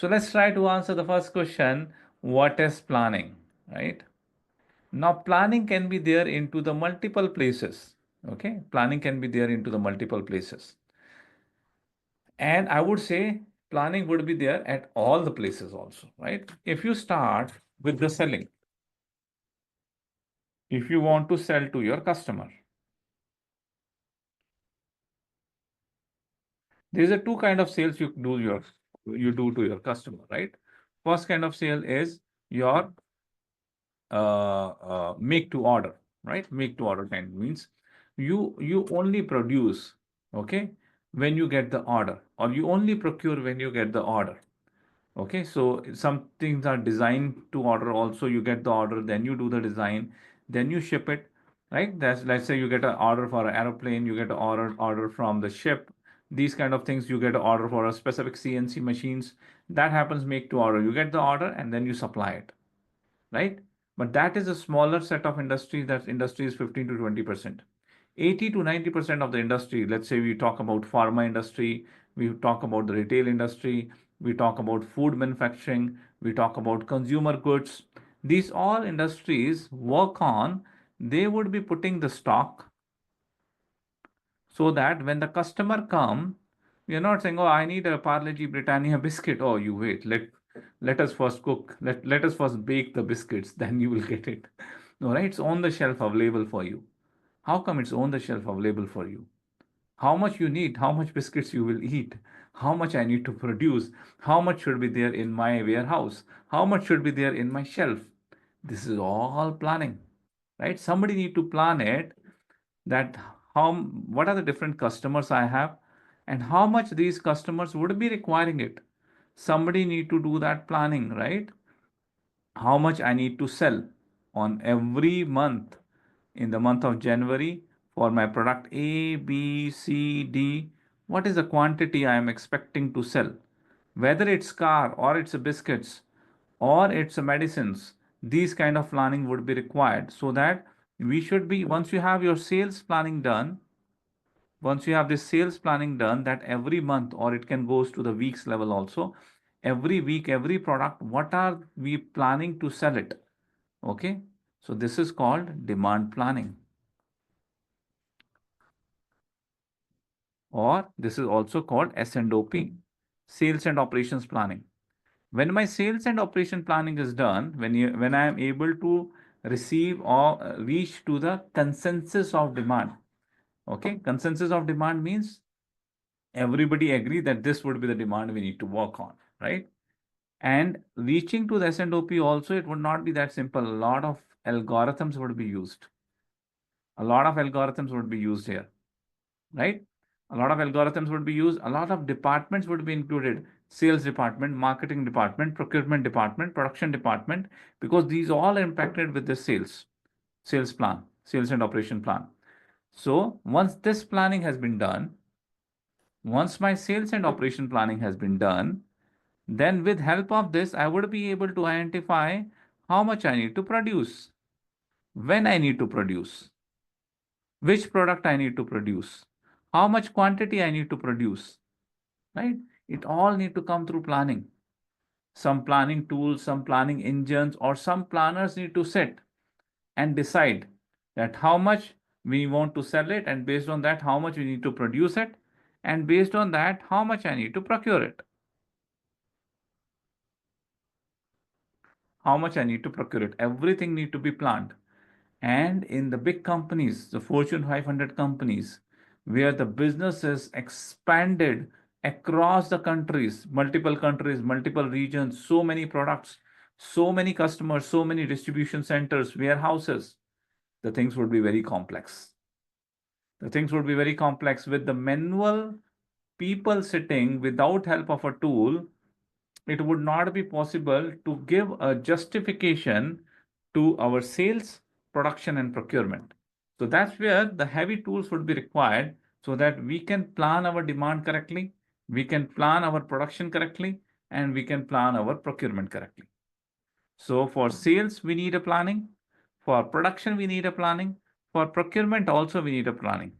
So let's try to answer the first question. What is planning, right? Now planning can be there into the multiple places. Okay, planning can be there into the multiple places. And I would say planning would be there at all the places also, right? If you start with the selling, if you want to sell to your customer, there is a two kind of sales you do to your customer, right? First kind of sale is your make to order, right? Make to order kind means you only produce, okay, when you get the order, or you only procure when you get the order. Okay, so some things are designed to order also. You get the order, then you do the design, then you ship it, right? That's, let's say you get an order for an aeroplane, you get an order from the ship. These kind of things, you get an order for a specific CNC machines. That happens make to order. You get the order and then you supply it, right? But that is a smaller set of industries. That industry is 15 to 20%. 80 to 90% of the industry, let's say we talk about pharma industry, we talk about the retail industry, we talk about food manufacturing, we talk about consumer goods. These all industries work on, they would be putting the stock so that when the customer come, we are not saying, oh, I need a Parle-G Britannia biscuit. Oh, you wait, let us first cook, let us first bake the biscuits, then you will get it. No, right? It's on the shelf available for you. How come it's on the shelf available for you? How much you need, how much biscuits you will eat, how much I need to produce, how much should be there in my warehouse, how much should be there in my shelf. This is all planning, right? Somebody need to plan it, that how, what are the different customers I have, and how much these customers would be requiring it. Somebody need to do that planning, right? How much I need to sell on every month in the month of January for my product A, B, C, D. What is the quantity I am expecting to sell? Whether it's car or it's biscuits or it's medicines, these kind of planning would be required, so that we should be, once you have your sales planning done, once you have this sales planning done, that every month, or it can goes to the weeks level also, every week, every product, what are we planning to sell it? Okay, so this is called demand planning, or this is also called S&OP, sales and operations planning. When my sales and operation planning is done, when I am able to receive or reach to the consensus of demand. Okay, consensus of demand means everybody agree that this would be the demand we need to work on, right? And reaching to the S&OP also, it would not be that simple. A lot of algorithms would be used. A lot of algorithms would be used here, right? A lot of algorithms would be used. A lot of departments would be included. Sales department, marketing department, procurement department, production department, because these all are impacted with the sales plan, sales and operation plan. So once this planning has been done, once my sales and operation planning has been done, then with help of this, I would be able to identify how much I need to produce, when I need to produce, which product I need to produce, how much quantity I need to produce, right? It all need to come through planning. Some planning tools, some planning engines, or some planners need to sit and decide that how much we want to sell it, and based on that, how much we need to produce it, and based on that, how much I need to procure it. How much I need to procure it. Everything need to be planned. And in the big companies, the Fortune 500 companies, where the business is expanded across the countries, multiple regions, so many products, so many customers, so many distribution centers, warehouses, the things would be very complex. The things would be very complex with the manual people sitting without help of a tool. It would not be possible to give a justification to our sales, production, and procurement. So that's where the heavy tools would be required, so that we can plan our demand correctly, we can plan our production correctly, and we can plan our procurement correctly. So for sales, we need a planning. For production, we need a planning. For procurement also, we need a planning.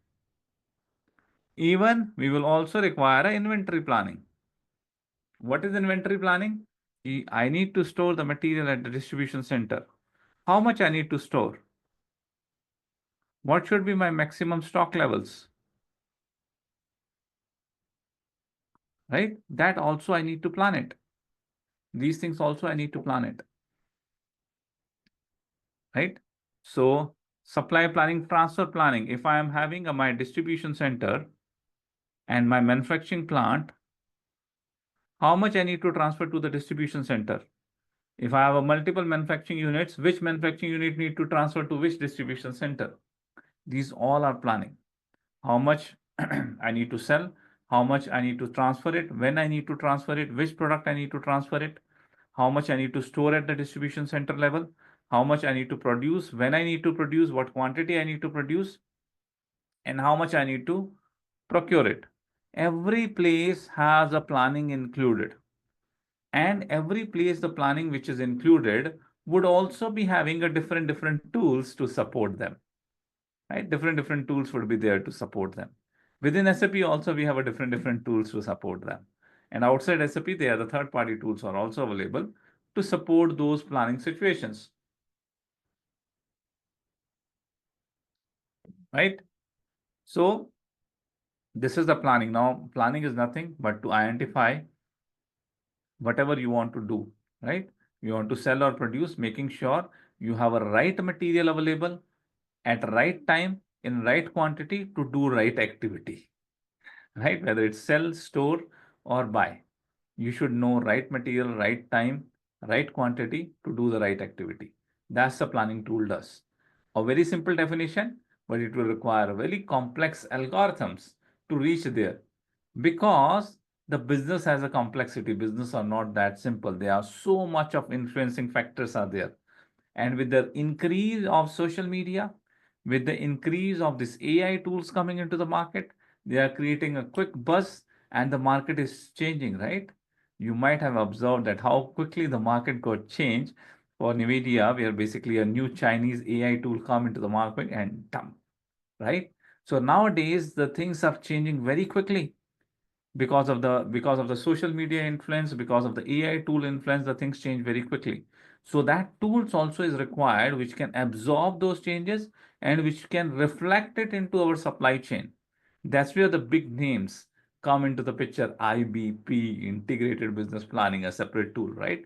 Even we will also require a inventory planning. What is inventory planning? I need to store the material at the distribution center. How much I need to store? What should be my maximum stock levels? Right? That also I need to plan it. These things also I need to plan it. Right? So supply planning, transfer planning. If I am having my distribution center and my manufacturing plant, how much I need to transfer to the distribution center? If I have a multiple manufacturing units, which manufacturing unit need to transfer to which distribution center? These all are planning. How much I need to sell, how much I need to transfer it, when I need to transfer it, which product I need to transfer it, how much I need to store at the distribution center level, how much I need to produce, when I need to produce, what quantity I need to produce, and how much I need to procure it. Every place has a planning included. And every place the planning which is included would also be having a different tools to support them. Right? Different tools would be there to support them. Within SAP also we have a different tools to support them. And outside SAP, there the third party tools are also available to support those planning situations. Right? So this is the planning. Now, planning is nothing but to identify whatever you want to do, right? You want to sell or produce, making sure you have a right material available at right time in right quantity to do right activity, right? Whether it's sell, store, or buy, you should know right material, right time, right quantity to do the right activity. That's the planning tool does. A very simple definition, but it will require very complex algorithms to reach there because the business has a complexity. Business are not that simple. There are so much of influencing factors are there. And with the increase of social media, with the increase of this AI tools coming into the market, they are creating a quick buzz and the market is changing, right? You might have observed that how quickly the market got changed for NVIDIA, where basically a new Chinese AI tool come into the market and dump, right? So nowadays the things are changing very quickly because of the social media influence, because of the AI tool influence, the things change very quickly. So that tools also is required which can absorb those changes and which can reflect it into our supply chain. That's where the big names come into the picture. IBP, integrated business planning, a separate tool, right?